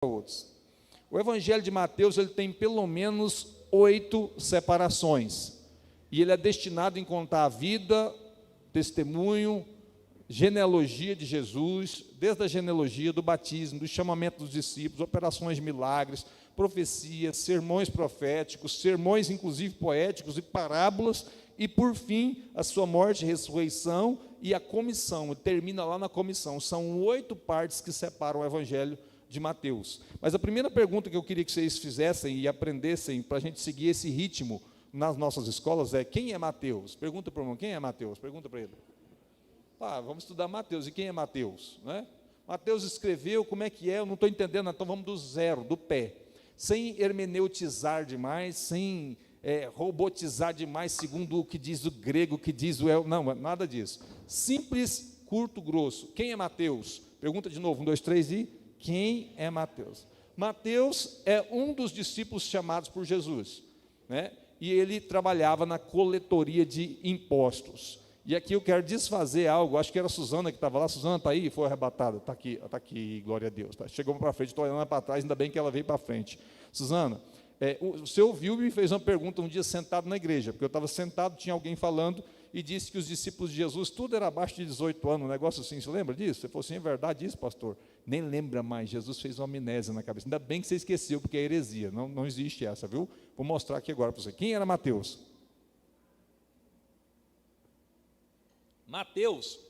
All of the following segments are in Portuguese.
outros. O Evangelho de Mateus ele tem pelo menos 8 separações, e ele é destinado a contar a vida, testemunho, genealogia de Jesus, desde a genealogia, do batismo, do chamamento dos discípulos, operações de milagres, profecias, sermões proféticos, sermões inclusive poéticos e parábolas, e por fim, a sua morte, ressurreição e a comissão, termina lá na comissão. São 8 partes que separam o Evangelho de Mateus. Mas a primeira pergunta que eu queria que vocês fizessem e aprendessem para a gente seguir esse ritmo nas nossas escolas é: quem é Mateus? Pergunta para o irmão, quem é Mateus? Pergunta para ele. Vamos estudar Mateus. E quem é Mateus? Né? Mateus escreveu, como é que é? Eu não estou entendendo, então vamos do zero, do pé. Sem hermeneutizar demais, sem robotizar demais, segundo o que diz o grego, o que diz o não, nada disso. Simples, curto, grosso. Quem é Mateus? Pergunta de novo, 1, 2, 3 e... Quem é Mateus? Mateus é um dos discípulos chamados por Jesus, né? E ele trabalhava na coletoria de impostos. E aqui eu quero desfazer algo, acho que era a Suzana que estava lá. Suzana está aí? Foi arrebatada? Está aqui, glória a Deus. Chegou para frente, estou olhando para trás, ainda bem que ela veio para frente. Suzana, o senhor ouviu e me fez uma pergunta um dia sentado na igreja, porque eu estava sentado, tinha alguém falando, e disse que os discípulos de Jesus, tudo era abaixo de 18 anos, um negócio assim. Você lembra disso? Você falou assim: é verdade isso, pastor? Nem lembra mais. Jesus fez uma amnésia na cabeça. Ainda bem que você esqueceu, porque é heresia, não existe essa, viu? Vou mostrar aqui agora para você. Quem era Mateus? Mateus,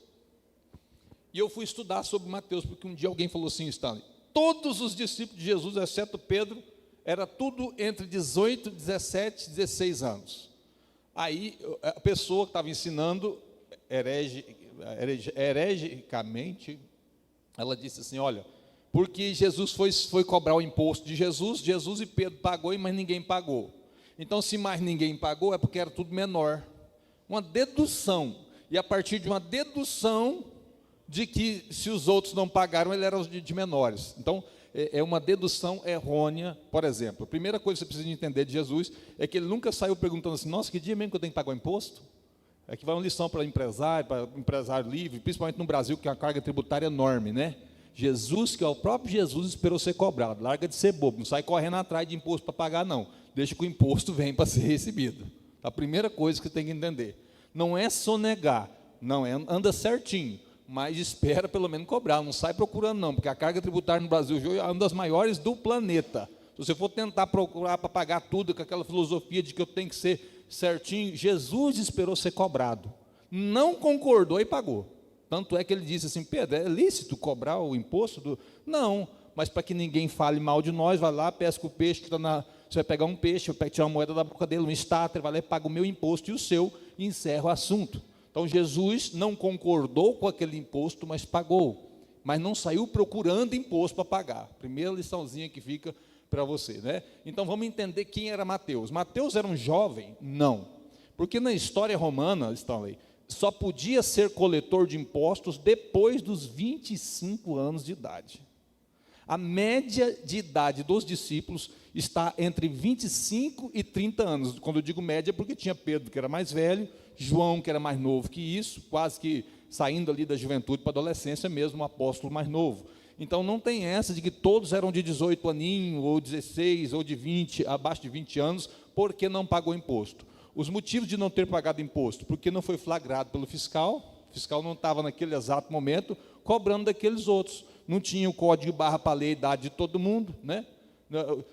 e eu fui estudar sobre Mateus, porque um dia alguém falou assim: Stanley, todos os discípulos de Jesus, exceto Pedro, era tudo entre 18, 17, 16 anos. Aí a pessoa que estava ensinando heregicamente, ela disse assim: olha, porque Jesus foi cobrar o imposto de Jesus e Pedro pagou, mas ninguém pagou. Então, se mais ninguém pagou, é porque era tudo menor. Uma dedução, e a partir de uma dedução de que se os outros não pagaram, ele era de menores. Então, é uma dedução errônea. Por exemplo, a primeira coisa que você precisa entender de Jesus é que ele nunca saiu perguntando assim: nossa, que dia mesmo que eu tenho que pagar o imposto? É que vai uma lição para empresário livre, principalmente no Brasil, que é uma carga tributária enorme, né? Jesus, que é o próprio Jesus, esperou ser cobrado. Larga de ser bobo, não sai correndo atrás de imposto para pagar, não. Deixa que o imposto venha para ser recebido. A primeira coisa que você tem que entender. Não é sonegar, não, anda certinho, mas espera pelo menos cobrar, não sai procurando não, porque a carga tributária no Brasil hoje é uma das maiores do planeta. Se você for tentar procurar para pagar tudo com aquela filosofia de que eu tenho que ser certinho, Jesus esperou ser cobrado, não concordou e pagou. Tanto é que ele disse assim: Pedro, é lícito cobrar o imposto? Não, mas para que ninguém fale mal de nós, vai lá, pesca o peixe que está na... Você vai pegar um peixe, vai tirar uma moeda da boca dele, um estáter, vai lá e paga o meu imposto e o seu, e encerra o assunto. Então, Jesus não concordou com aquele imposto, mas pagou. Mas não saiu procurando imposto para pagar. Primeira liçãozinha que fica para você, né? Então, vamos entender quem era Mateus. Mateus era um jovem? Não. Porque na história romana, Stanley, só podia ser coletor de impostos depois dos 25 anos de idade. A média de idade dos discípulos está entre 25 e 30 anos. Quando eu digo média, porque tinha Pedro, que era mais velho, João, que era mais novo que isso, quase que saindo ali da juventude para a adolescência mesmo, um apóstolo mais novo. Então, não tem essa de que todos eram de 18 aninhos, ou 16, ou de 20, abaixo de 20 anos, porque não pagou imposto. Os motivos de não ter pagado imposto: porque não foi flagrado pelo fiscal, o fiscal não estava naquele exato momento cobrando daqueles outros, não tinha o código barra para ler a idade de todo mundo, né?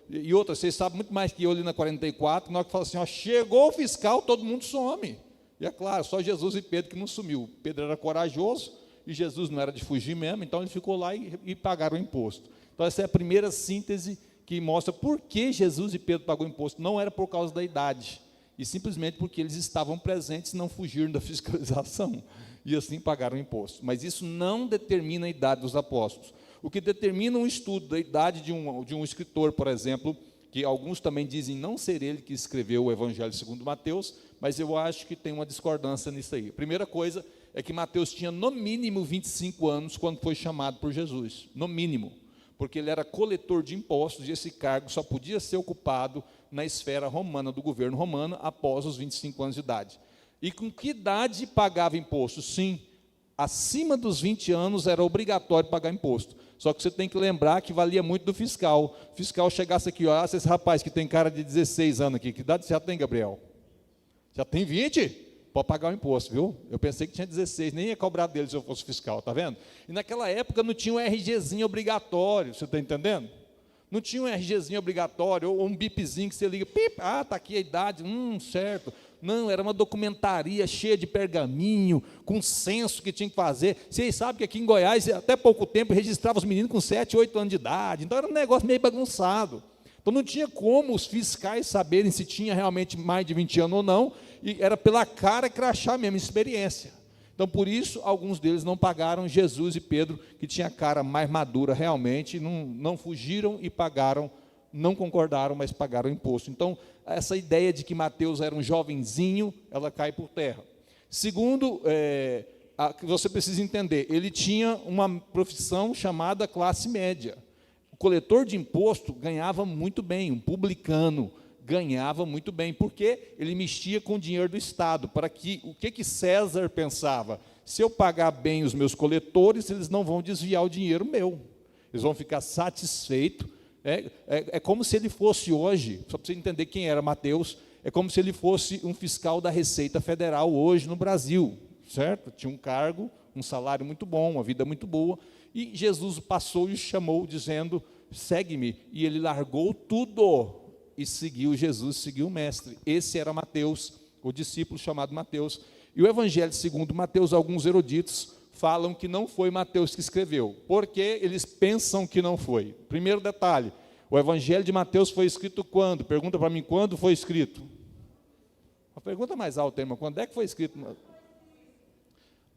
E outra, vocês sabem muito mais que eu ali na 44, na hora que fala assim: ó, chegou o fiscal, todo mundo some. E é claro, só Jesus e Pedro que não sumiu. Pedro era corajoso e Jesus não era de fugir mesmo, então ele ficou lá e pagaram o imposto. Então essa é a primeira síntese que mostra por que Jesus e Pedro pagou o imposto. Não era por causa da idade, e simplesmente porque eles estavam presentes e não fugiram da fiscalização, e assim pagaram o imposto. Mas isso não determina a idade dos apóstolos. O que determina um estudo da idade de um escritor, por exemplo, que alguns também dizem não ser ele que escreveu o Evangelho segundo Mateus, mas eu acho que tem uma discordância nisso aí. A primeira coisa é que Mateus tinha no mínimo 25 anos quando foi chamado por Jesus, no mínimo, porque ele era coletor de impostos, e esse cargo só podia ser ocupado na esfera romana, do governo romano, após os 25 anos de idade. E com que idade pagava imposto? Sim, Acima dos 20 anos era obrigatório pagar imposto. Só que você tem que lembrar que valia muito do fiscal. O fiscal chegasse aqui, olha, esse rapaz que tem cara de 16 anos aqui, que idade você já tem, Gabriel? Já tem 20? Pode pagar o imposto, viu? Eu pensei que tinha 16, nem ia cobrar dele se eu fosse fiscal, tá vendo? E naquela época não tinha um RGzinho obrigatório, você está entendendo? Não tinha um RGzinho obrigatório, ou um bipzinho que você liga, pip, está aqui a idade, certo. Não, era uma documentaria cheia de pergaminho, com censo que tinha que fazer. Vocês sabem que aqui em Goiás, até pouco tempo, registrava os meninos com 7, 8 anos de idade. Então, era um negócio meio bagunçado. Então, não tinha como os fiscais saberem se tinha realmente mais de 20 anos ou não. E era pela cara e crachá mesmo, experiência. Então, por isso, alguns deles não pagaram. Jesus e Pedro, que tinha a cara mais madura realmente, não fugiram e pagaram, não concordaram, mas pagaram o imposto. Então, essa ideia de que Mateus era um jovenzinho, ela cai por terra. Segundo, você precisa entender, ele tinha uma profissão chamada classe média. O coletor de imposto ganhava muito bem, um publicano ganhava muito bem, porque ele mexia com o dinheiro do Estado, para que, o que César pensava? Se eu pagar bem os meus coletores, eles não vão desviar o dinheiro meu, eles vão ficar satisfeitos. É como se ele fosse hoje, só para você entender quem era Mateus, é como se ele fosse um fiscal da Receita Federal hoje no Brasil, certo? Tinha um cargo, um salário muito bom, uma vida muito boa, e Jesus passou e o chamou, dizendo, segue-me, e ele largou tudo, e seguiu Jesus, seguiu o Mestre. Esse era Mateus, o discípulo chamado Mateus. E o Evangelho segundo Mateus, alguns eruditos falam que não foi Mateus que escreveu, porque eles pensam que não foi. Primeiro detalhe, o Evangelho de Mateus foi escrito quando? Pergunta para mim, quando foi escrito? Uma pergunta mais alta, irmão, quando é que foi escrito?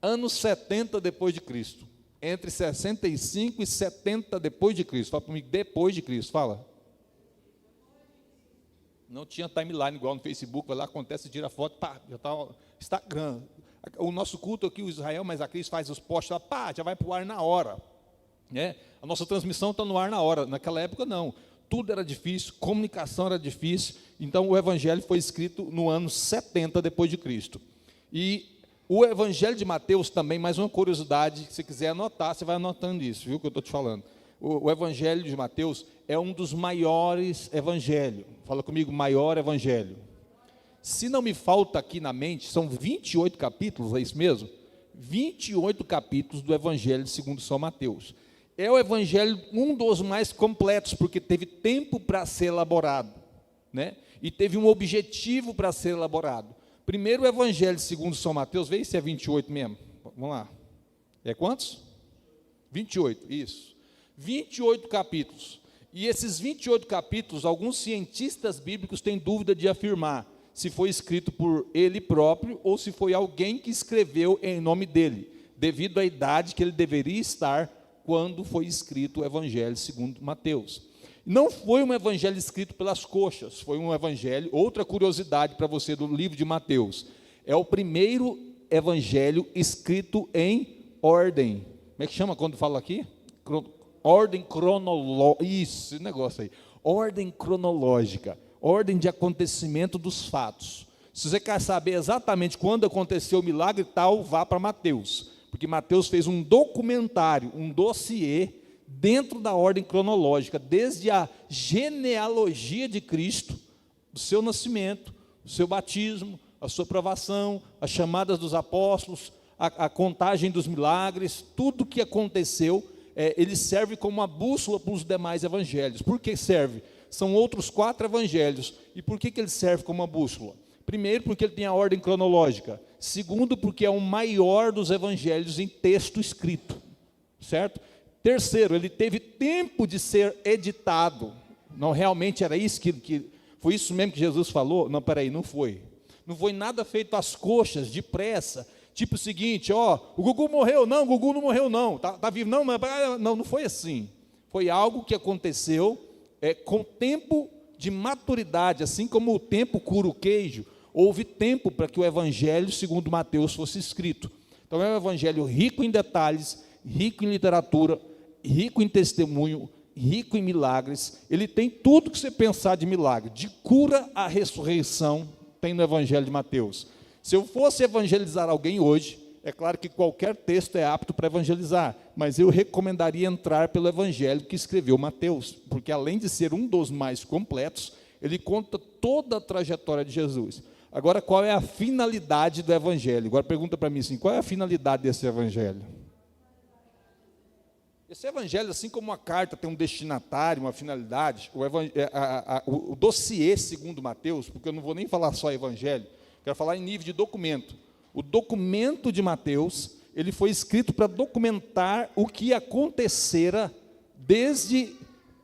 Anos 70 depois de Cristo, entre 65 e 70 depois de Cristo. Fala para mim, depois de Cristo, fala. Não tinha timeline igual no Facebook, vai lá, acontece, tira foto, pá, já está Instagram. O nosso culto aqui, o Israel, mas a Cris faz os posts lá, pá, já vai para o ar na hora. A nossa transmissão está no ar na hora. Naquela época, não. Tudo era difícil, comunicação era difícil. Então, o Evangelho foi escrito no ano 70 depois de Cristo. E o Evangelho de Mateus também, mais uma curiosidade, se você quiser anotar, você vai anotando isso, viu, que eu estou te falando. O Evangelho de Mateus é um dos maiores evangelhos. Fala comigo, maior evangelho. Se não me falta aqui na mente, são 28 capítulos, é isso mesmo? 28 capítulos do Evangelho segundo São Mateus. É o Evangelho, um dos mais completos, porque teve tempo para ser elaborado, né? E teve um objetivo para ser elaborado. Primeiro o Evangelho segundo São Mateus, vê se é 28 mesmo. Vamos lá. É quantos? 28, isso. 28 capítulos. E esses 28 capítulos, alguns cientistas bíblicos têm dúvida de afirmar se foi escrito por ele próprio ou se foi alguém que escreveu em nome dele, devido à idade que ele deveria estar quando foi escrito o Evangelho segundo Mateus. Não foi um evangelho escrito pelas coxas, foi um evangelho, outra curiosidade para você do livro de Mateus, é o primeiro evangelho escrito em ordem. Como é que chama quando fala aqui? Ordem cronológica, isso, esse negócio aí. Ordem cronológica. Ordem de acontecimento dos fatos. Se você quer saber exatamente quando aconteceu o milagre tal, vá para Mateus, porque Mateus fez um documentário, um dossiê, dentro da ordem cronológica, desde a genealogia de Cristo, do seu nascimento, do seu batismo, a sua provação, as chamadas dos apóstolos, a contagem dos milagres, tudo o que aconteceu, ele serve como uma bússola para os demais evangelhos. Por que serve? São outros 4 evangelhos. E por que ele serve como uma bússola? Primeiro, porque ele tem a ordem cronológica. Segundo, porque é o maior dos evangelhos em texto escrito. Certo? Terceiro, ele teve tempo de ser editado. Não, realmente era isso que foi isso mesmo que Jesus falou? Não, peraí, não foi. Não foi nada feito às coxas, depressa. Tipo o seguinte, ó, o Gugu morreu. Não, o Gugu não morreu não. Tá vivo? Não, mas não foi assim. Foi algo que aconteceu com tempo de maturidade, assim como o tempo cura o queijo, houve tempo para que o Evangelho segundo Mateus fosse escrito. Então é um Evangelho rico em detalhes, rico em literatura, rico em testemunho, rico em milagres. Ele tem tudo que você pensar de milagre, de cura à ressurreição, tem no Evangelho de Mateus. Se eu fosse evangelizar alguém hoje, é claro que qualquer texto é apto para evangelizar, mas eu recomendaria entrar pelo evangelho que escreveu Mateus, porque além de ser um dos mais completos, ele conta toda a trajetória de Jesus. Agora, qual é a finalidade do evangelho? Agora pergunta para mim assim, qual é a finalidade desse evangelho? Esse evangelho, assim como uma carta tem um destinatário, uma finalidade, o dossiê segundo Mateus, porque eu não vou nem falar só evangelho, quero falar em nível de documento. O documento de Mateus, ele foi escrito para documentar o que acontecera desde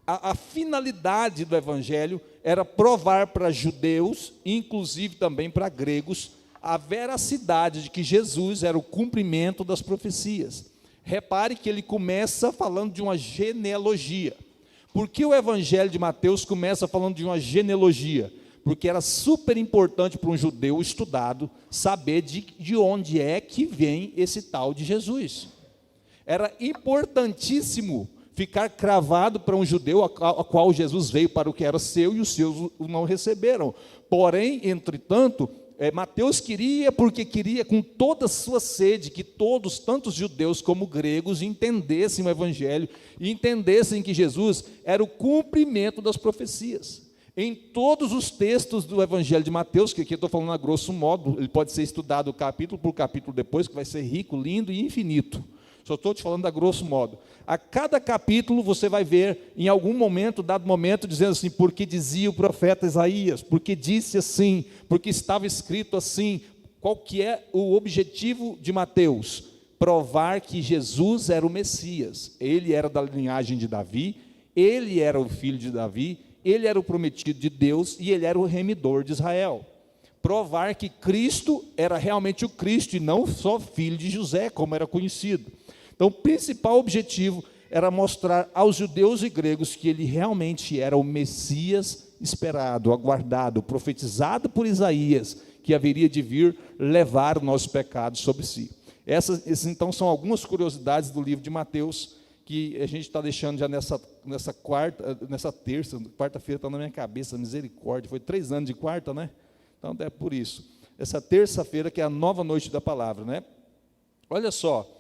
a finalidade do evangelho, era provar para judeus, inclusive também para gregos, a veracidade de que Jesus era o cumprimento das profecias. Repare que ele começa falando de uma genealogia. Por que o evangelho de Mateus começa falando de uma genealogia? Porque era super importante para um judeu estudado saber de onde é que vem esse tal de Jesus. Era importantíssimo ficar cravado para um judeu a qual Jesus veio para o que era seu e os seus o não receberam. Porém, entretanto, Mateus queria, porque queria com toda a sua sede, que todos, tanto os judeus como gregos, entendessem o evangelho e entendessem que Jesus era o cumprimento das profecias. Em todos os textos do evangelho de Mateus, que aqui eu estou falando a grosso modo, ele pode ser estudado capítulo por capítulo depois, que vai ser rico, lindo e infinito. Só estou te falando a grosso modo. A cada capítulo você vai ver, em algum momento, dado momento, dizendo assim, porque dizia o profeta Isaías, porque disse assim, porque estava escrito assim. Qual que é o objetivo de Mateus? Provar que Jesus era o Messias. Ele era da linhagem de Davi, ele era o filho de Davi, ele era o prometido de Deus e ele era o remidor de Israel. Provar que Cristo era realmente o Cristo e não só filho de José, como era conhecido. Então, o principal objetivo era mostrar aos judeus e gregos que ele realmente era o Messias esperado, aguardado, profetizado por Isaías, que haveria de vir levar o nosso pecado sobre si. Essas, então, são algumas curiosidades do livro de Mateus, que a gente está deixando já nessa quarta-feira está na minha cabeça, misericórdia, foi 3 anos de quarta, né? Então, é por isso. Essa terça-feira, que é a nova noite da palavra, né? Olha só,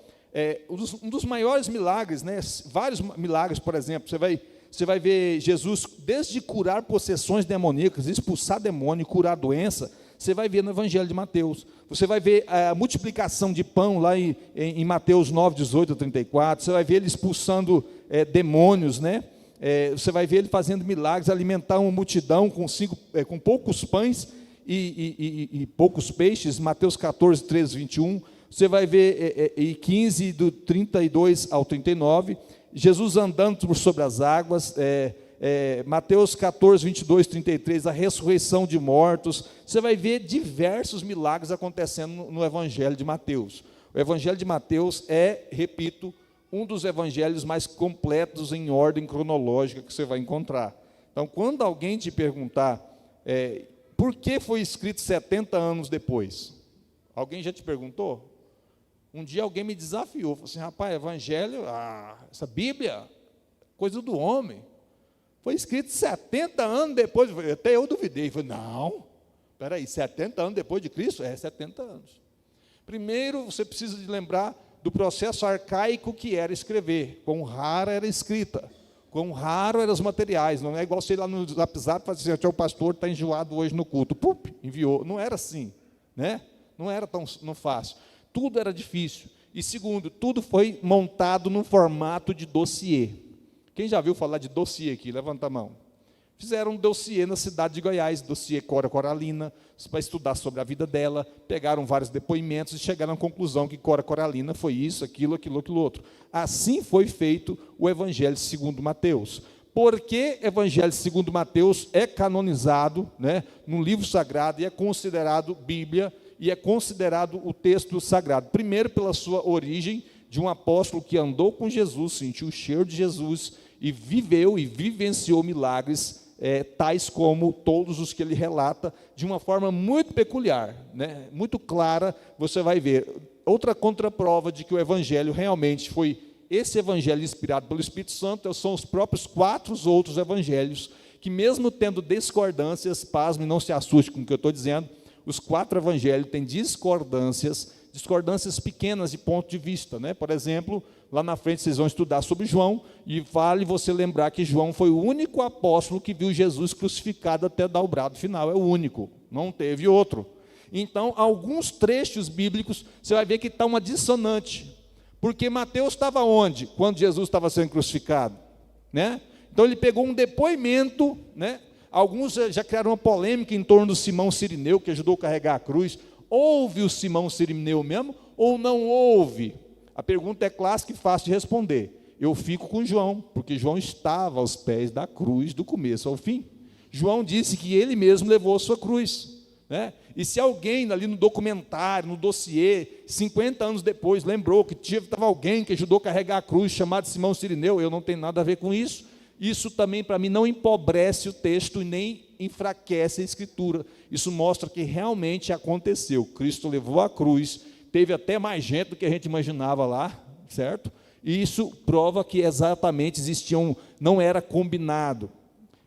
um dos maiores milagres, né? Vários milagres, por exemplo, você vai ver Jesus, desde curar possessões demoníacas, expulsar demônio, curar doença, você vai ver no Evangelho de Mateus. Você vai ver a multiplicação de pão lá em Mateus 9, 18 a 34, você vai ver ele expulsando demônios, né? Você vai ver ele fazendo milagres, alimentar uma multidão com poucos pães e poucos peixes, Mateus 14, 13, 21, você vai ver em 15, do 32 ao 39, Jesus andando por sobre as águas, Mateus 14, 22, 33, a ressurreição de mortos. Você vai ver diversos milagres acontecendo no Evangelho de Mateus. O Evangelho de Mateus repito, um dos evangelhos mais completos em ordem cronológica que você vai encontrar. Então, quando alguém te perguntar por que foi escrito 70 anos depois, alguém já te perguntou? Um dia alguém me desafiou, falou assim, rapaz, evangelho, essa Bíblia, coisa do homem, foi escrito 70 anos depois, até eu duvidei, falei, não, espera aí, 70 anos depois de Cristo? 70 anos. Primeiro, você precisa de lembrar do processo arcaico que era escrever, quão rara era a escrita, quão raro eram os materiais, não é igual você ir lá no WhatsApp e fazer assim, o pastor está enjoado hoje no culto, enviou, não era assim, né? Não era tão fácil. Tudo era difícil. E segundo, tudo foi montado num formato de dossiê. Quem já viu falar de dossiê aqui? Levanta a mão. Fizeram um dossiê na cidade de Goiás, dossiê Cora Coralina, para estudar sobre a vida dela, pegaram vários depoimentos e chegaram à conclusão que Cora Coralina foi isso, aquilo outro. Assim foi feito o Evangelho segundo Mateus. Porque Evangelho segundo Mateus é canonizado, né, num livro sagrado e é considerado Bíblia, e é considerado o texto sagrado. Primeiro, pela sua origem, de um apóstolo que andou com Jesus, sentiu o cheiro de Jesus, e viveu e vivenciou milagres, tais como todos os que ele relata, de uma forma muito peculiar, né? Muito clara, você vai ver. Outra contraprova de que o Evangelho realmente foi esse Evangelho inspirado pelo Espírito Santo, são os próprios 4 outros Evangelhos, que mesmo tendo discordâncias, pasme, não se assuste com o que eu estou dizendo, os 4 evangelhos têm discordâncias discordâncias pequenas de ponto de vista, né? Por exemplo, lá na frente vocês vão estudar sobre João, e vale você lembrar que João foi o único apóstolo que viu Jesus crucificado até dar o brado final, é o único, não teve outro. Então, alguns trechos bíblicos, você vai ver que está uma dissonante, porque Mateus estava onde, quando Jesus estava sendo crucificado? Né? Então, ele pegou um depoimento, né? Alguns já criaram uma polêmica em torno do Simão Cirineu, que ajudou a carregar a cruz. Houve o Simão Cirineu mesmo, ou não houve? A pergunta é clássica e fácil de responder. Eu fico com João, porque João estava aos pés da cruz do começo ao fim. João disse que ele mesmo levou a sua cruz, né? E se alguém ali no documentário, no dossiê, 50 anos depois, lembrou que estava alguém que ajudou a carregar a cruz, chamado Simão Cirineu, eu não tenho nada a ver com isso. Isso também, para mim, não empobrece o texto e nem enfraquece a Escritura. Isso mostra que realmente aconteceu. Cristo levou a cruz, teve até mais gente do que a gente imaginava lá, certo? E isso prova que exatamente não era combinado.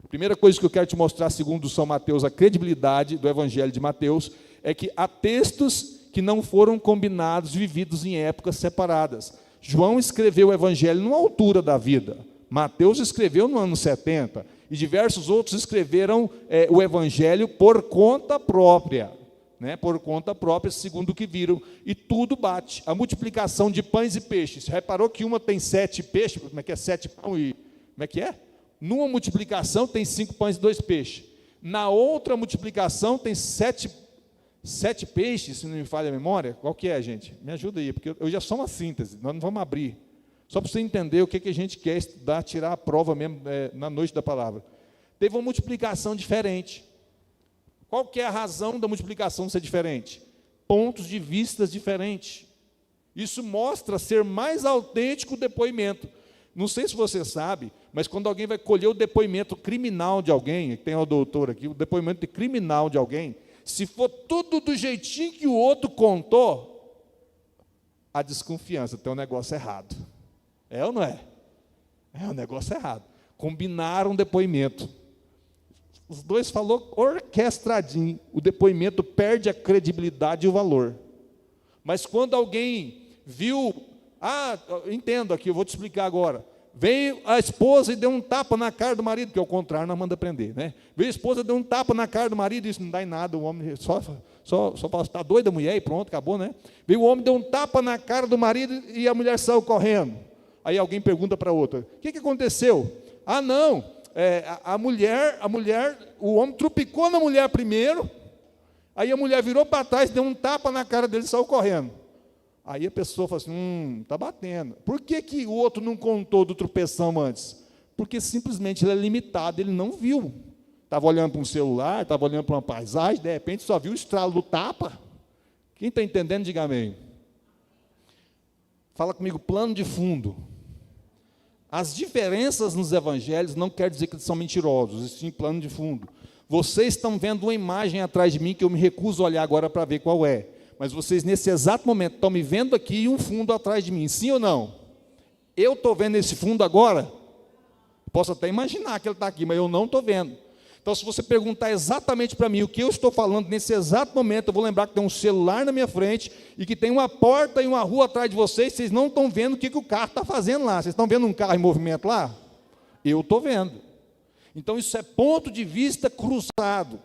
Primeira coisa que eu quero te mostrar, segundo São Mateus, a credibilidade do Evangelho de Mateus, é que há textos que não foram combinados, vividos em épocas separadas. João escreveu o Evangelho numa altura da vida, Mateus escreveu no ano 70, e diversos outros escreveram o Evangelho por conta própria, né? Por conta própria, segundo o que viram, e tudo bate. A multiplicação de pães e peixes, reparou que uma tem 7 peixes, como é que é? 7 pão e... como é que é? Numa multiplicação tem 5 pães e 2 peixes. Na outra multiplicação tem 7 peixes, se não me falha a memória. Qual que é, gente? Me ajuda aí, porque eu já sou uma síntese, nós não vamos abrir. Só para você entender o que a gente quer estudar, tirar a prova mesmo na noite da palavra. Teve uma multiplicação diferente. Qual que é a razão da multiplicação ser diferente? Pontos de vista diferentes. Isso mostra ser mais autêntico o depoimento. Não sei se você sabe, mas quando alguém vai colher o depoimento criminal de alguém, tem o doutor aqui, o depoimento criminal de alguém, se for tudo do jeitinho que o outro contou, a desconfiança, tem um negócio errado. É ou não é? É um negócio errado. Combinaram um depoimento. Os dois falou orquestradinho, o depoimento perde a credibilidade e o valor. Mas quando alguém viu, entendo aqui, eu vou te explicar agora. Veio a esposa e deu um tapa na cara do marido, que ao contrário nós manda prender, né? Veio a esposa e deu um tapa na cara do marido, isso não dá em nada, o homem só fala, está doida a mulher e pronto, acabou, né? Veio o homem, deu um tapa na cara do marido e a mulher saiu correndo. Aí alguém pergunta para a outra, o que aconteceu? Não, a mulher, o homem trupicou na mulher primeiro, aí a mulher virou para trás, deu um tapa na cara dele e saiu correndo. Aí a pessoa fala assim, está batendo. Por que o outro não contou do tropeção antes? Porque simplesmente ele é limitado, ele não viu. Estava olhando para um celular, estava olhando para uma paisagem, de repente só viu o estralo do tapa. Quem está entendendo, diga amém. Fala comigo, plano de fundo. As diferenças nos evangelhos não quer dizer que eles são mentirosos, isso sim plano de fundo. Vocês estão vendo uma imagem atrás de mim que eu me recuso a olhar agora para ver qual é. Mas vocês, nesse exato momento, estão me vendo aqui e um fundo atrás de mim, sim ou não? Eu estou vendo esse fundo agora? Posso até imaginar que ele está aqui, mas eu não estou vendo. Então, se você perguntar exatamente para mim o que eu estou falando, nesse exato momento, eu vou lembrar que tem um celular na minha frente e que tem uma porta e uma rua atrás de vocês não estão vendo o que o carro está fazendo lá. Vocês estão vendo um carro em movimento lá? Eu estou vendo. Então, isso é ponto de vista cruzado,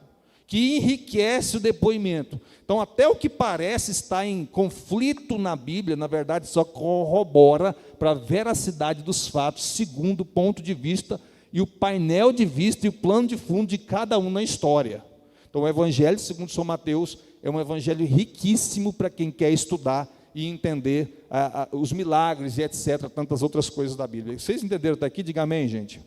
que enriquece o depoimento. Então, até o que parece estar em conflito na Bíblia, na verdade, só corrobora para a veracidade dos fatos, segundo o ponto de vista e o painel de vista e o plano de fundo de cada um na história. Então, o Evangelho, segundo São Mateus, é um evangelho riquíssimo para quem quer estudar e entender os milagres e etc., tantas outras coisas da Bíblia. Vocês entenderam até aqui? Diga amém, gente.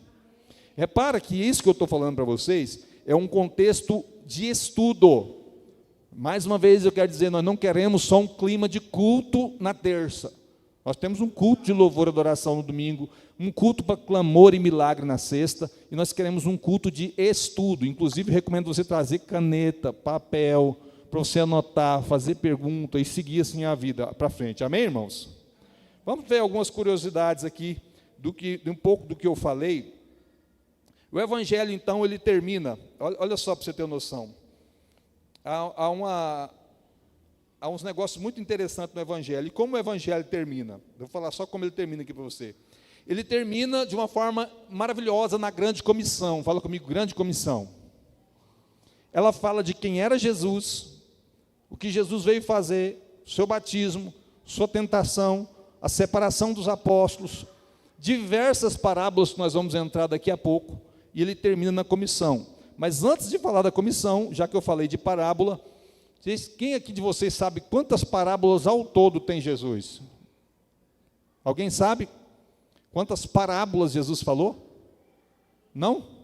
Repara que isso que eu estou falando para vocês é um contexto de estudo. Mais uma vez eu quero dizer, nós não queremos só um clima de culto na terça. Nós temos um culto de louvor e adoração no domingo, um culto para clamor e milagre na sexta, e nós queremos um culto de estudo. Inclusive, recomendo você trazer caneta, papel, para você anotar, fazer pergunta e seguir assim a vida para frente. Amém, irmãos? Vamos ver algumas curiosidades aqui, de um pouco do que eu falei. O Evangelho, então, ele termina, olha só para você ter noção, há há uns negócios muito interessantes no Evangelho. E como o Evangelho termina? Eu vou falar só como ele termina aqui para você. Ele termina de uma forma maravilhosa na grande comissão. Fala comigo, grande comissão. Ela fala de quem era Jesus, o que Jesus veio fazer, seu batismo, sua tentação, a separação dos apóstolos, diversas parábolas que nós vamos entrar daqui a pouco, e ele termina na comissão. Mas antes de falar da comissão, já que eu falei de parábola, quem aqui de vocês sabe quantas parábolas ao todo tem Jesus? Alguém sabe quantas parábolas Jesus falou? Não?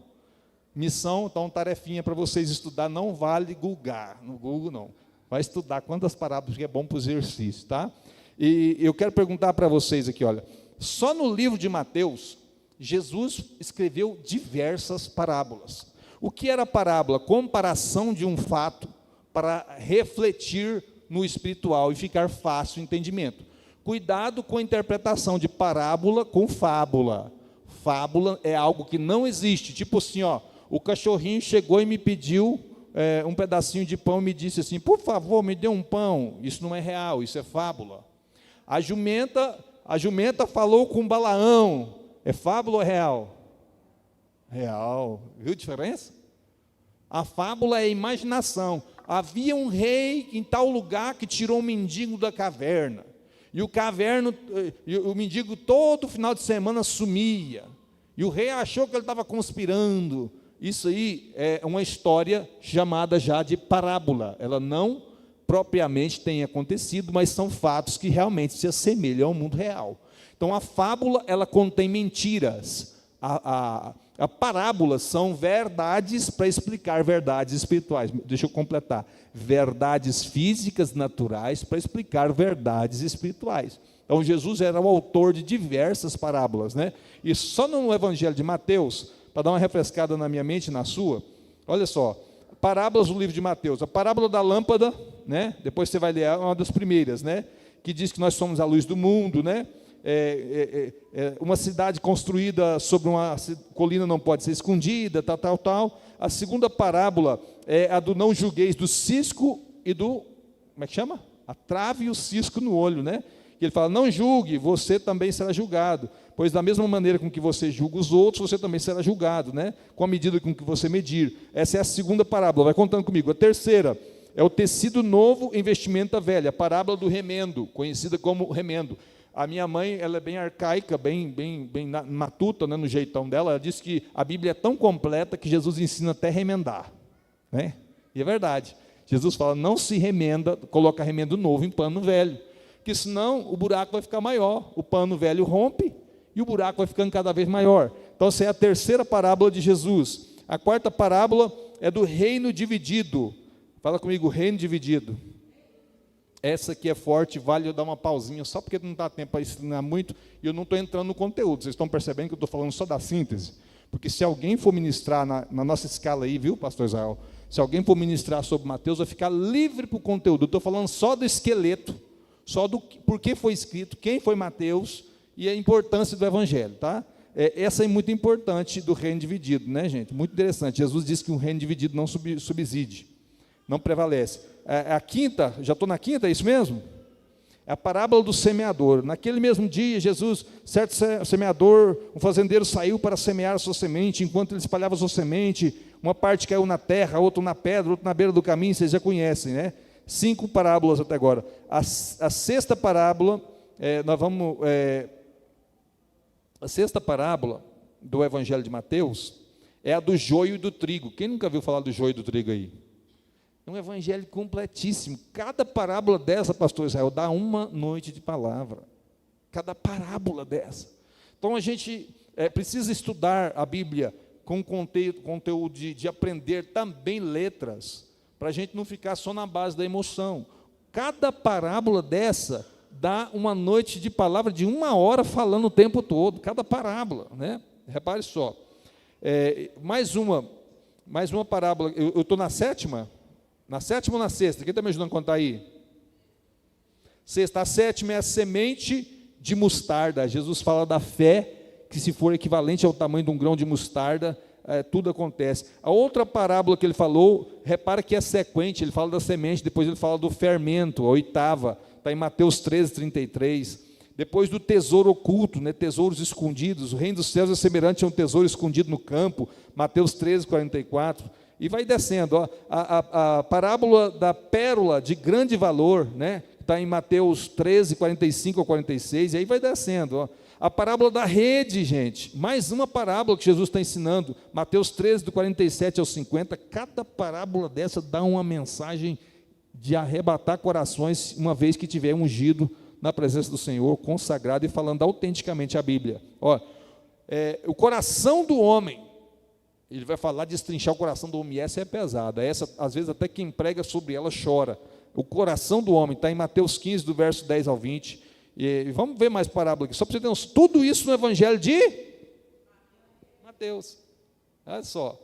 Missão, então tarefinha para vocês estudar, não vale googar, no Google não. Vai estudar quantas parábolas, que é bom para o exercício, tá? E eu quero perguntar para vocês aqui, olha, só no livro de Mateus, Jesus escreveu diversas parábolas. O que era parábola? Comparação de um fato para refletir no espiritual e ficar fácil o entendimento. Cuidado com a interpretação de parábola com fábula. Fábula é algo que não existe, tipo assim, ó, o cachorrinho chegou e me pediu um pedacinho de pão e me disse assim, por favor, me dê um pão. Isso não é real, isso é fábula. A jumenta falou com Balaão. É fábula ou é real? Real. Viu a diferença? A fábula é imaginação. Havia um rei em tal lugar que tirou um mendigo da caverna. E o mendigo todo final de semana sumia. E o rei achou que ele estava conspirando. Isso aí é uma história chamada já de parábola. Ela não propriamente tem acontecido, mas são fatos que realmente se assemelham ao mundo real. Então, a fábula, ela contém mentiras. A parábola são verdades para explicar verdades espirituais. Deixa eu completar. Verdades físicas, naturais, para explicar verdades espirituais. Então, Jesus era o autor de diversas parábolas, né? E só no Evangelho de Mateus, para dar uma refrescada na minha mente e na sua, olha só, parábolas do livro de Mateus. A parábola da lâmpada, né? Depois você vai ler, é uma das primeiras, né? Que diz que nós somos a luz do mundo, né? Uma cidade construída sobre uma colina não pode ser escondida, tal. A segunda parábola é a do não julgueis, do cisco e do, como é que chama? A trave e o cisco no olho, né? Que ele fala, não julgue, você também será julgado, pois da mesma maneira com que você julga os outros, você também será julgado, né? Com a medida com que você medir. Essa é a segunda parábola, vai contando comigo. A terceira é o tecido novo em vestimenta velha, a parábola do remendo, conhecida como remendo. A minha mãe, ela é bem arcaica, bem matuta, né, no jeitão dela. Ela disse que a Bíblia é tão completa que Jesus ensina até remendar, né? E é verdade. Jesus fala, não se remenda, coloca remendo novo em pano velho, porque senão o buraco vai ficar maior. O pano velho rompe e o buraco vai ficando cada vez maior. Então, essa é a terceira parábola de Jesus. A quarta parábola é do reino dividido. Fala comigo, reino dividido. Essa aqui é forte, vale eu dar uma pausinha, só porque não dá tempo para ensinar muito, e eu não estou entrando no conteúdo. Vocês estão percebendo que eu estou falando só da síntese? Porque se alguém for ministrar na nossa escala aí, viu, pastor Israel? Se alguém for ministrar sobre Mateus, vai ficar livre para o conteúdo. Eu estou falando só do esqueleto, só do porquê foi escrito, quem foi Mateus, e a importância do Evangelho, tá? Essa é muito importante do reino dividido, né, gente? Muito interessante. Jesus disse que um reino dividido não subside, não prevalece. A quinta, já estou na quinta, é isso mesmo? É a parábola do semeador. Naquele mesmo dia, Jesus, certo semeador, um fazendeiro saiu para semear a sua semente. Enquanto ele espalhava a sua semente, uma parte caiu na terra, outra na pedra, outra na beira do caminho. Vocês já conhecem, né? 5 parábolas até agora. A sexta parábola, a sexta parábola do Evangelho de Mateus é a do joio e do trigo. Quem nunca viu falar do joio e do trigo aí? É um evangelho completíssimo. Cada parábola dessa, pastor Israel, dá uma noite de palavra. Cada parábola dessa. Então, a gente precisa estudar a Bíblia com conteúdo de aprender também letras, para a gente não ficar só na base da emoção. Cada parábola dessa dá uma noite de palavra de 1 hora falando o tempo todo. Cada parábola, né? Repare só. Mais uma parábola. Eu estou na sétima? Na sétima ou na sexta? Quem está me ajudando a contar aí? Sexta. A sétima é a semente de mostarda. Jesus fala da fé, que se for equivalente ao tamanho de um grão de mostarda, tudo acontece. A outra parábola que ele falou, repara que é sequente, ele fala da semente, depois ele fala do fermento, a oitava, está em Mateus 13, 33. Depois do tesouro oculto, né, tesouros escondidos, o reino dos céus é semelhante a um tesouro escondido no campo, Mateus 13, 44. E vai descendo, ó, a parábola da pérola de grande valor, né, está em Mateus 13, 45 a 46, e aí vai descendo, ó. A parábola da rede, gente, mais uma parábola que Jesus está ensinando, Mateus 13, do 47 ao 50, cada parábola dessa dá uma mensagem de arrebatar corações, uma vez que tiver ungido na presença do Senhor, consagrado e falando autenticamente a Bíblia. Ó, o coração do homem, ele vai falar de destrinchar o coração do homem, e essa é pesada, essa, às vezes, até quem prega sobre ela chora. O coração do homem está em Mateus 15, do verso 10 ao 20, e vamos ver mais parábola aqui, só para você ter tudo isso no Evangelho de Mateus. Olha só,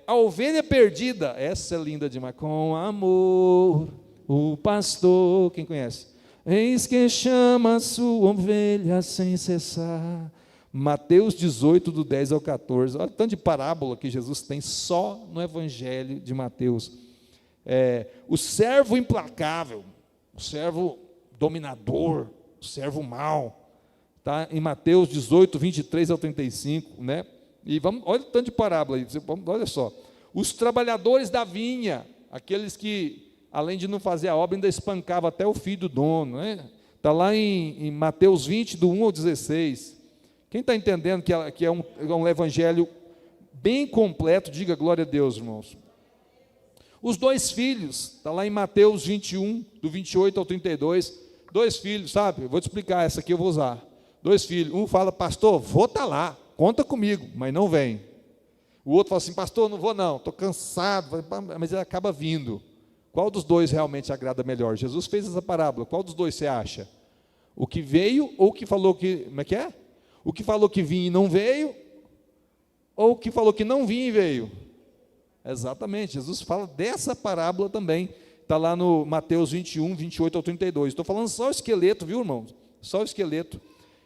a ovelha perdida, essa é linda demais, com amor, o pastor, quem conhece? Eis que chama a sua ovelha sem cessar. Mateus 18, do 10 ao 14, olha o tanto de parábola que Jesus tem só no Evangelho de Mateus. O servo implacável, o servo dominador, o servo mau, está em Mateus 18, 23 ao 35, né? E vamos, olha o tanto de parábola aí, olha só, os trabalhadores da vinha, aqueles que, além de não fazer a obra, ainda espancava até o filho do dono, né? Está lá em Mateus 20, do 1 ao 16, quem está entendendo que é um evangelho bem completo, diga glória a Deus, irmãos. Os dois filhos, está lá em Mateus 21, do 28 ao 32, dois filhos, sabe? Eu vou te explicar, essa aqui eu vou usar. Dois filhos, um fala, pastor, vou estar lá, conta comigo, mas não vem. O outro fala assim, pastor, não vou não, estou cansado, mas ele acaba vindo. Qual dos dois realmente agrada melhor? Jesus fez essa parábola, qual dos dois você acha? O que veio ou o que falou que, como é que é? O que falou que vinha e não veio, ou o que falou que não vinha e veio? Exatamente, Jesus fala dessa parábola também, está lá no Mateus 21, 28 ao 32, estou falando só o esqueleto, viu, irmãos? Só o esqueleto,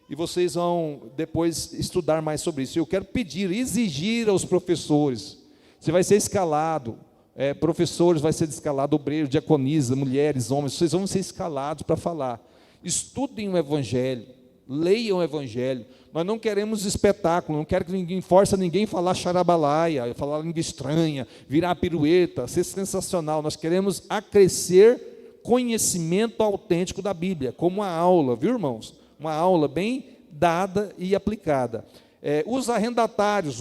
e vocês vão depois estudar mais sobre isso. Eu quero pedir, exigir aos professores, você vai ser escalado, professores vai ser escalado, obreiros, diaconisa, mulheres, homens, vocês vão ser escalados para falar, estudem o Evangelho, leiam o Evangelho. Nós não queremos espetáculo, não quero que ninguém force ninguém a falar charabalaia, falar língua estranha, virar pirueta, ser sensacional. Nós queremos acrescer conhecimento autêntico da Bíblia, como uma aula, viu, irmãos? Uma aula bem dada e aplicada. Os arrendatários,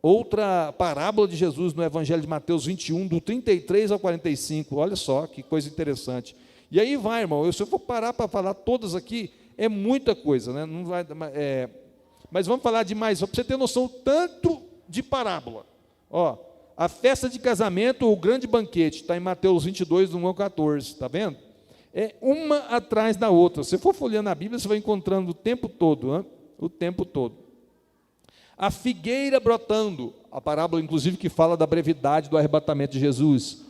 outra parábola de Jesus no Evangelho de Mateus 21, do 33 ao 45, olha só que coisa interessante. E aí vai, irmão, se eu for parar para falar todas aqui, é muita coisa, né? Não vai, mas vamos falar de mais, só para você ter noção tanto de parábola. Ó, a festa de casamento ou o grande banquete, está em Mateus 22, do 1 ao 14, está vendo? É uma atrás da outra. Se você for folheando a Bíblia, você vai encontrando o tempo todo, né? O tempo todo. A figueira brotando, a parábola, inclusive, que fala da brevidade do arrebatamento de Jesus.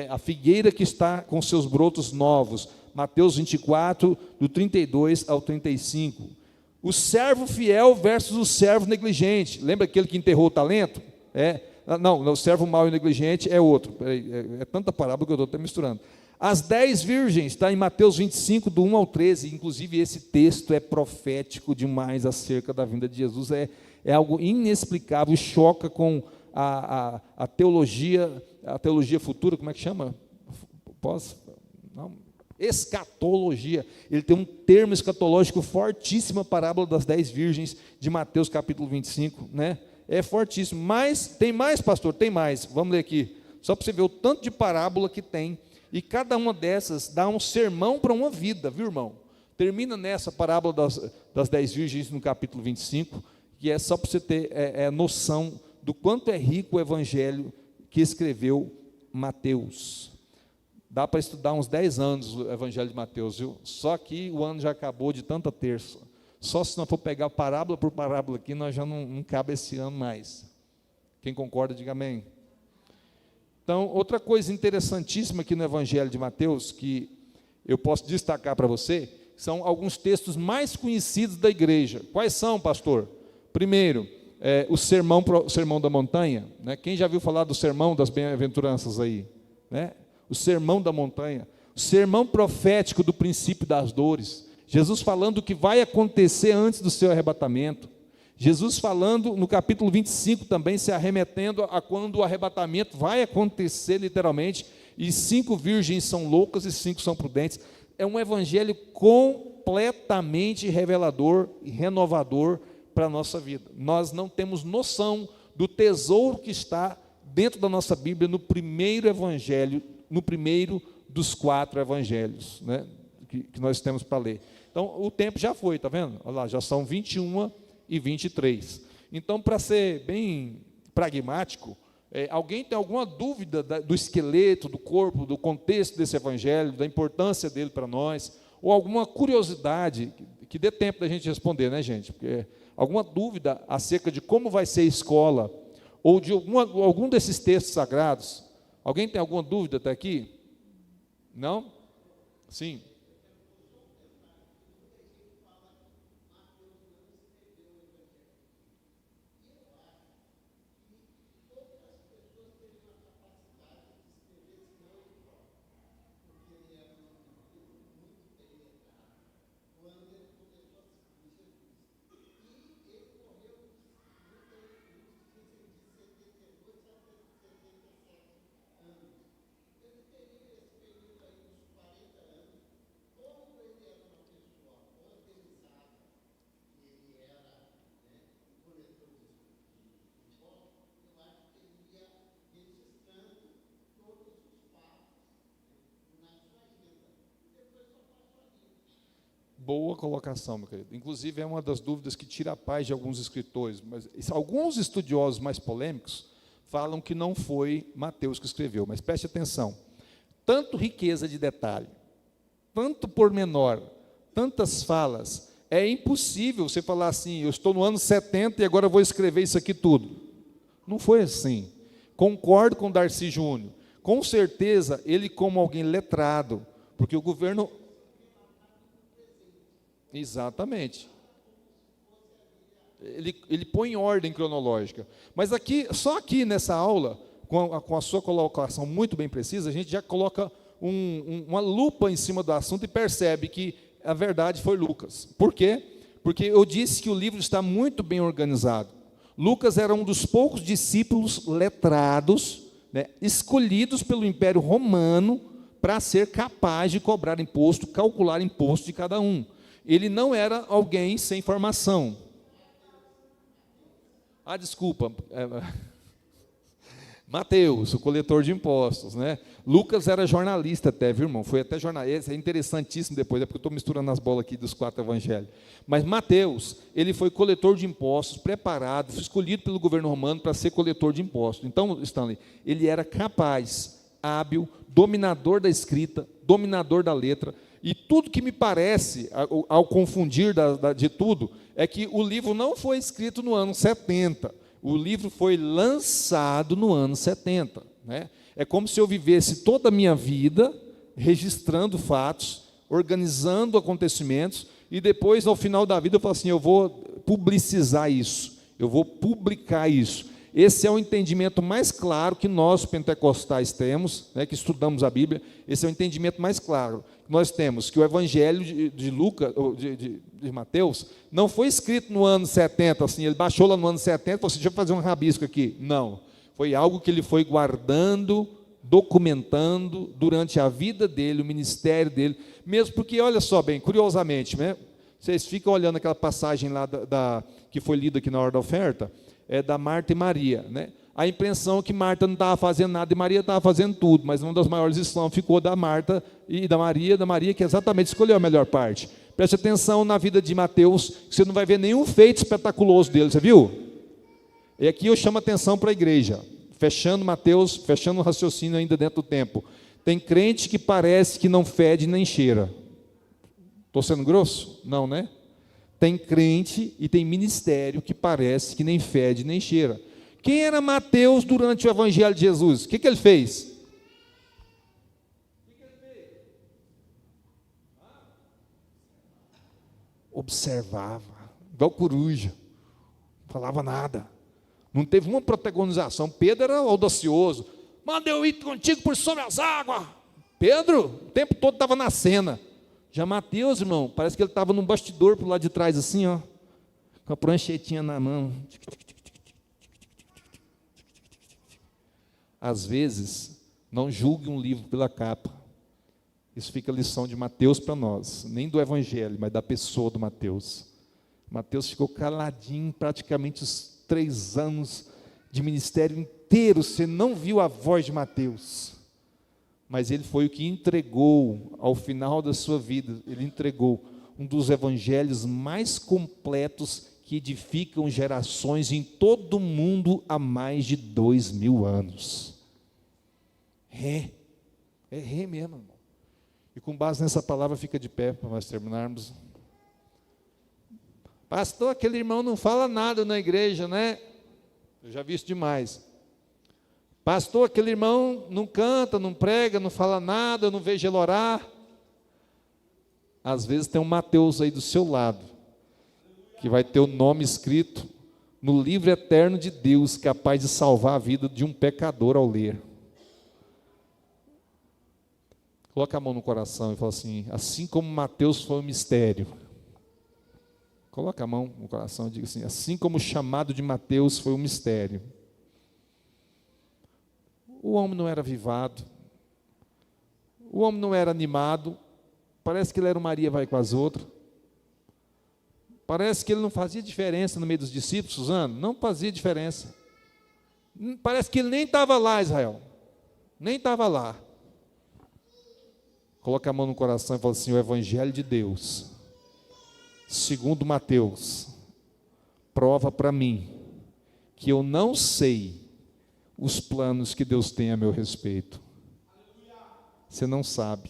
A figueira que está com seus brotos novos, Mateus 24, do 32 ao 35. O servo fiel versus o servo negligente. Lembra aquele que enterrou o talento? Não, o servo mau e negligente é outro. É tanta parábola que eu estou até misturando. As 10 virgens, está em Mateus 25, do 1 ao 13. Inclusive, esse texto é profético demais acerca da vinda de Jesus. É algo inexplicável, choca com a teologia futura, como é que chama? Escatologia. Ele tem um termo escatológico fortíssimo, a parábola das 10 virgens de Mateus capítulo 25, né? É fortíssimo, mas tem mais, pastor, tem mais, vamos ler aqui, só para você ver o tanto de parábola que tem, e cada uma dessas dá um sermão para uma vida, viu, irmão? Termina nessa parábola das 10 virgens no capítulo 25, que é só para você ter noção do quanto é rico o evangelho que escreveu Mateus. Dá para estudar uns 10 anos o Evangelho de Mateus, viu? Só que o ano já acabou de tanta terça. Só se nós for pegar parábola por parábola aqui, nós já não cabe esse ano mais. Quem concorda, diga amém. Então, outra coisa interessantíssima aqui no Evangelho de Mateus, que eu posso destacar para você, são alguns textos mais conhecidos da igreja. Quais são, pastor? Primeiro, o sermão da montanha, né? Quem já viu falar do sermão das bem-aventuranças aí? Né? O sermão da montanha, o sermão profético do princípio das dores, Jesus falando o que vai acontecer antes do seu arrebatamento, Jesus falando no capítulo 25 também, se arremetendo a quando o arrebatamento vai acontecer literalmente, e 5 virgens são loucas e 5 são prudentes. É um evangelho completamente revelador e renovador para a nossa vida. Nós não temos noção do tesouro que está dentro da nossa Bíblia, no primeiro evangelho, no primeiro dos 4 evangelhos, né, que nós temos para ler. Então, o tempo já foi, está vendo? Olha lá, já são 21 e 23. Então, para ser bem pragmático, alguém tem alguma dúvida do esqueleto, do corpo, do contexto desse evangelho, da importância dele para nós, ou alguma curiosidade, que dê tempo da gente responder, né, gente? Porque alguma dúvida acerca de como vai ser a escola, ou de algum desses textos sagrados? Alguém tem alguma dúvida até aqui? Não? Sim. Boa colocação, meu querido. Inclusive, é uma das dúvidas que tira a paz de alguns escritores, mas alguns estudiosos mais polêmicos falam que não foi Mateus que escreveu, mas preste atenção. Tanto riqueza de detalhe, tanto pormenor, tantas falas, é impossível você falar assim, eu estou no ano 70 e agora vou escrever isso aqui tudo. Não foi assim. Concordo com Darcy Júnior. Com certeza, ele como alguém letrado, porque o governo... Exatamente. Ele põe em ordem cronológica. Mas aqui, só aqui nessa aula, com a sua colocação muito bem precisa, a gente já coloca uma lupa em cima do assunto e percebe que a verdade foi Lucas. Por quê? Porque eu disse que o livro está muito bem organizado. Lucas era um dos poucos discípulos letrados, né, escolhidos pelo Império Romano para ser capaz de cobrar imposto, calcular imposto de cada um. Ele não era alguém sem formação. Desculpa. Mateus, o coletor de impostos, né? Lucas era jornalista até, viu, irmão? Foi até jornalista, é interessantíssimo depois, é porque eu estou misturando as bolas aqui dos 4 evangelhos. Mas Mateus, ele foi coletor de impostos, preparado, foi escolhido pelo governo romano para ser coletor de impostos. Então, Stanley, ele era capaz, hábil, dominador da escrita, dominador da letra. E tudo que me parece, ao confundir de tudo, é que o livro não foi escrito no ano 70. O livro foi lançado no ano 70. Né? É como se eu vivesse toda a minha vida registrando fatos, organizando acontecimentos, e depois, ao final da vida, eu falo assim, eu vou publicizar isso, eu vou publicar isso. Esse é o entendimento mais claro que nós, pentecostais, temos, né, que estudamos a Bíblia. Esse é o entendimento mais claro que nós temos, que o Evangelho de Lucas, de Mateus, não foi escrito no ano 70, assim, ele baixou lá no ano 70 e falou assim, deixa eu fazer um rabisco aqui. Não, foi algo que ele foi guardando, documentando durante a vida dele, o ministério dele, mesmo porque, olha só bem, curiosamente, né, vocês ficam olhando aquela passagem lá que foi lida aqui na hora da oferta, da Marta e Maria, né? A impressão é que Marta não estava fazendo nada e Maria estava fazendo tudo, mas uma das maiores lições ficou da Marta e da Maria que exatamente escolheu a melhor parte. Preste atenção na vida de Mateus, que você não vai ver nenhum feito espetaculoso dele, você viu? E aqui eu chamo a atenção para a igreja, fechando Mateus, fechando o raciocínio ainda dentro do tempo. Tem crente que parece que não fede nem cheira. Estou sendo grosso? Não, né? Tem crente e tem ministério que parece que nem fede nem cheira. Quem era Mateus durante o Evangelho de Jesus? O que ele fez? Observava, igual coruja. falava nada. Não teve uma protagonização. Pedro era audacioso. Manda eu ir contigo por sobre as águas. Pedro, o tempo todo estava na cena. Já Mateus, irmão, parece que ele estava num bastidor para o lado de trás, assim, ó, com a pranchetinha na mão. Às vezes, não julgue um livro pela capa. Isso fica a lição de Mateus para nós. Nem do Evangelho, mas da pessoa do Mateus. Mateus ficou caladinho praticamente os 3 anos de ministério inteiro. Você não viu a voz de Mateus. Mas ele foi o que entregou, ao final da sua vida, ele entregou um dos evangelhos mais completos que edificam gerações em todo o mundo há mais de 2000 anos. É mesmo, irmão. E com base nessa palavra, fica de pé para nós terminarmos. Pastor, aquele irmão não fala nada na igreja, né? Eu já vi isso demais. Pastor, aquele irmão não canta, não prega, não fala nada, eu não vejo ele orar. Às vezes tem um Mateus aí do seu lado, que vai ter o nome escrito no livro eterno de Deus, capaz de salvar a vida de um pecador ao ler. Coloca a mão no coração e fala assim como Mateus foi um mistério. Coloca a mão no coração e diga assim como o chamado de Mateus foi um mistério. O homem não era avivado, o homem não era animado, parece que ele era um Maria vai com as outras, parece que ele não fazia diferença no meio dos discípulos, Suzano, não fazia diferença, parece que ele nem estava lá, Israel, nem estava lá. Coloca a mão no coração e fala assim: o Evangelho de Deus, segundo Mateus, prova para mim que eu não sei os planos que Deus tem a meu respeito. Você não sabe.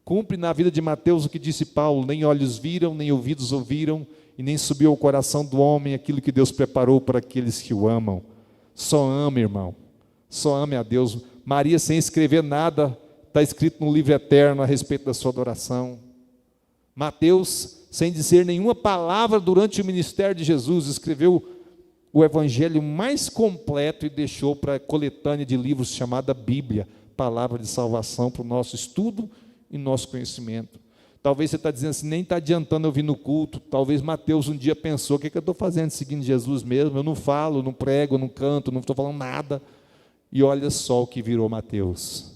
Cumpre na vida de Mateus o que disse Paulo: nem olhos viram, nem ouvidos ouviram, e nem subiu ao coração do homem aquilo que Deus preparou para aqueles que o amam. Só ame, irmão. Só ame a Deus. Maria, sem escrever nada, está escrito no livro eterno a respeito da sua adoração. Mateus, sem dizer nenhuma palavra durante o ministério de Jesus, escreveu o evangelho mais completo e deixou para a coletânea de livros chamada Bíblia, palavra de salvação para o nosso estudo e nosso conhecimento. Talvez você está dizendo assim, nem está adiantando eu vir no culto. Talvez Mateus um dia pensou: o que eu estou fazendo seguindo Jesus mesmo? Eu não falo, não prego, não canto, não estou falando nada. E olha só o que virou Mateus.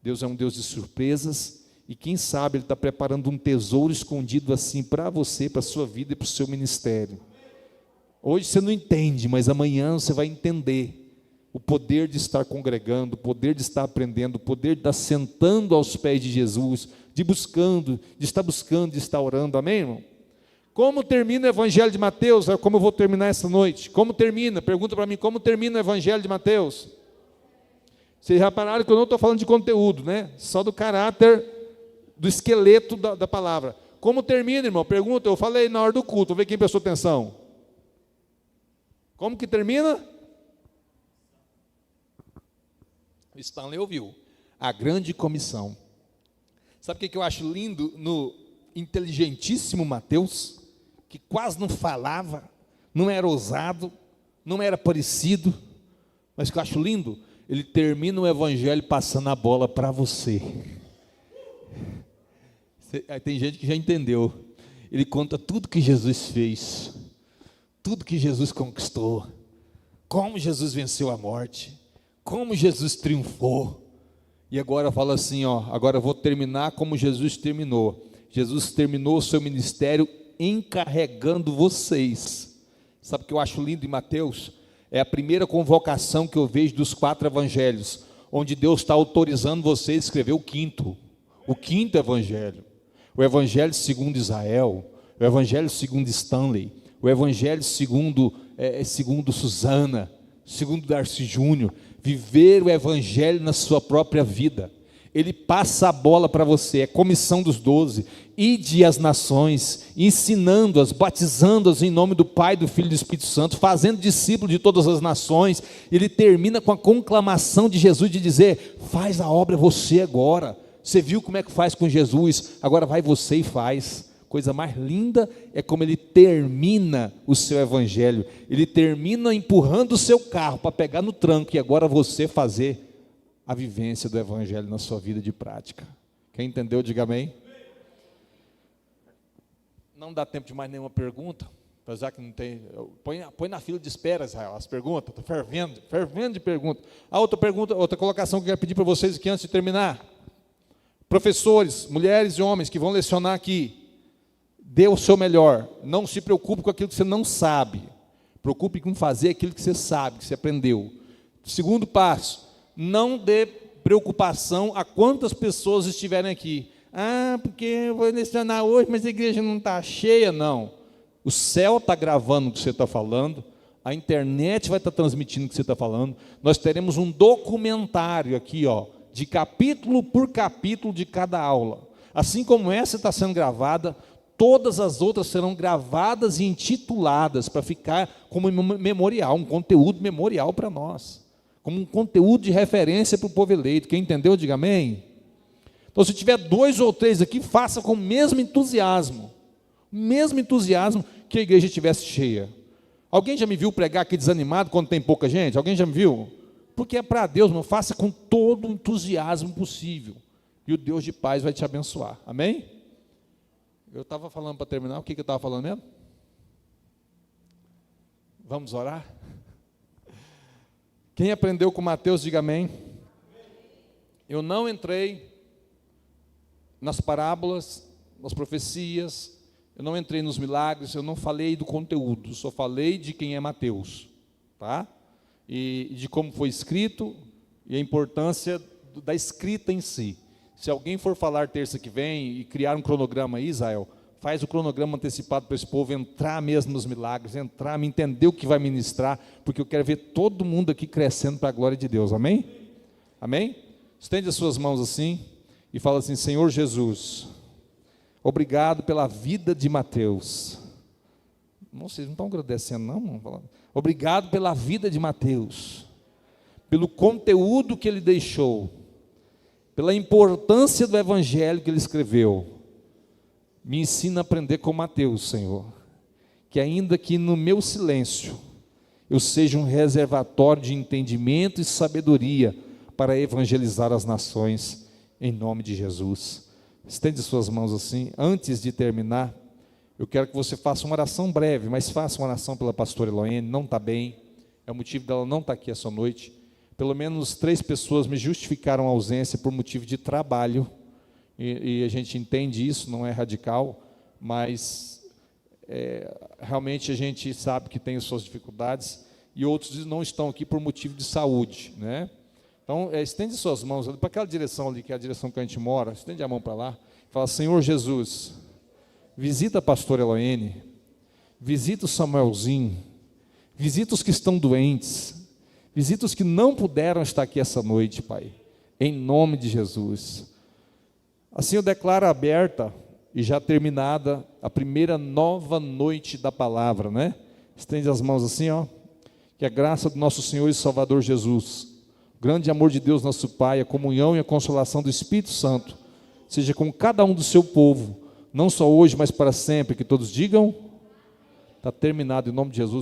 Deus é um Deus de surpresas, e quem sabe Ele está preparando um tesouro escondido assim para você, para a sua vida e para o seu ministério. Hoje você não entende, mas amanhã você vai entender o poder de estar congregando, o poder de estar aprendendo, o poder de estar sentando aos pés de Jesus, de estar buscando, de estar orando. Amém, irmão? Como termina o Evangelho de Mateus? É como eu vou terminar essa noite. Como termina? Pergunta para mim, como termina o Evangelho de Mateus? Vocês repararam que eu não estou falando de conteúdo, né? Só do caráter, do esqueleto da palavra. Como termina, irmão? Pergunta, eu falei na hora do culto, vamos ver quem prestou atenção. Como que termina? O Stanley ouviu. A grande comissão. Sabe o que eu acho lindo no inteligentíssimo Mateus? Que quase não falava, não era ousado, não era parecido, mas o que eu acho lindo, ele termina o evangelho passando a bola para você. Tem gente que já entendeu. Ele conta tudo que Jesus fez, tudo que Jesus conquistou, como Jesus venceu a morte, como Jesus triunfou. E agora fala assim, agora eu vou terminar como Jesus terminou. Jesus terminou o seu ministério encarregando vocês. Sabe o que eu acho lindo em Mateus? É a primeira convocação que eu vejo dos 4 evangelhos, onde Deus está autorizando você a escrever o quinto evangelho. O evangelho segundo Israel, o evangelho segundo Stanley, o evangelho segundo Suzana, segundo Darcy Júnior. Viver o evangelho na sua própria vida. Ele passa a bola para você, é comissão dos 12, ide às nações, ensinando-as, batizando-as em nome do Pai, do Filho e do Espírito Santo, fazendo discípulos de todas as nações. Ele termina com a conclamação de Jesus de dizer: faz a obra você agora. Você viu como é que faz com Jesus, agora vai você e faz. Coisa mais linda é como ele termina o seu evangelho. Ele termina empurrando o seu carro para pegar no tranco e agora você fazer a vivência do evangelho na sua vida de prática. Quem entendeu, diga amém. Não dá tempo de mais nenhuma pergunta, apesar que não tem. Põe na fila de espera, Israel, as perguntas. Estou fervendo de pergunta. A outra pergunta, outra colocação que eu quero pedir para vocês aqui antes de terminar. Professores, mulheres e homens que vão lecionar aqui, dê o seu melhor. Não se preocupe com aquilo que você não sabe. Preocupe com fazer aquilo que você sabe, que você aprendeu. Segundo passo, não dê preocupação a quantas pessoas estiverem aqui. Porque eu vou lecionar hoje, mas a igreja não está cheia, não. O céu está gravando o que você está falando, a internet vai estar transmitindo o que você está falando. Nós teremos um documentário aqui, de capítulo por capítulo de cada aula. Assim como essa está sendo gravada, todas as outras serão gravadas e intituladas para ficar como memorial, um conteúdo memorial para nós, como um conteúdo de referência para o povo eleito. Quem entendeu, diga amém. Então, se tiver 2 ou 3 aqui, faça com o mesmo entusiasmo que a igreja estivesse cheia. Alguém já me viu pregar aqui desanimado quando tem pouca gente? Alguém já me viu? Porque é para Deus, não faça com todo o entusiasmo possível, e o Deus de paz vai te abençoar, amém? Eu estava falando para terminar, o que eu estava falando mesmo? Vamos orar? Quem aprendeu com Mateus, diga amém. Eu não entrei nas parábolas, nas profecias, eu não entrei nos milagres, eu não falei do conteúdo, só falei de quem é Mateus, tá? E de como foi escrito, e a importância da escrita em si. Se alguém for falar terça que vem e criar um cronograma aí, Israel, faz o cronograma antecipado para esse povo entrar mesmo nos milagres, entrar, me entender o que vai ministrar, porque eu quero ver todo mundo aqui crescendo para a glória de Deus, amém? Amém? Estende as suas mãos assim e fala assim: Senhor Jesus, obrigado pela vida de Mateus. Não, vocês não estão agradecendo não? Obrigado pela vida de Mateus, pelo conteúdo que ele deixou, pela importância do evangelho que ele escreveu. Me ensina a aprender com Mateus, Senhor, que ainda que no meu silêncio eu seja um reservatório de entendimento e sabedoria para evangelizar as nações, em nome de Jesus. Estende suas mãos assim. Antes de terminar, eu quero que você faça uma oração breve, mas faça uma oração pela pastora Eloene. Não está bem, é o motivo dela não estar aqui essa noite. Pelo menos 3 pessoas me justificaram a ausência por motivo de trabalho, e a gente entende isso, não é radical, mas realmente a gente sabe que tem as suas dificuldades, e outros não estão aqui por motivo de saúde, né? Então, estende suas mãos para aquela direção ali, que é a direção que a gente mora, estende a mão para lá, fala: Senhor Jesus, visita a pastora Eloene, visita o Samuelzinho, visita os que estão doentes, visita os que não puderam estar aqui essa noite, Pai, em nome de Jesus. Assim eu declaro aberta e já terminada a primeira nova noite da palavra, né? Estende as mãos assim, que a graça do nosso Senhor e Salvador Jesus, o grande amor de Deus nosso Pai, a comunhão e a consolação do Espírito Santo, seja com cada um do seu povo, não só hoje, mas para sempre. Que todos digam: está terminado, em nome de Jesus.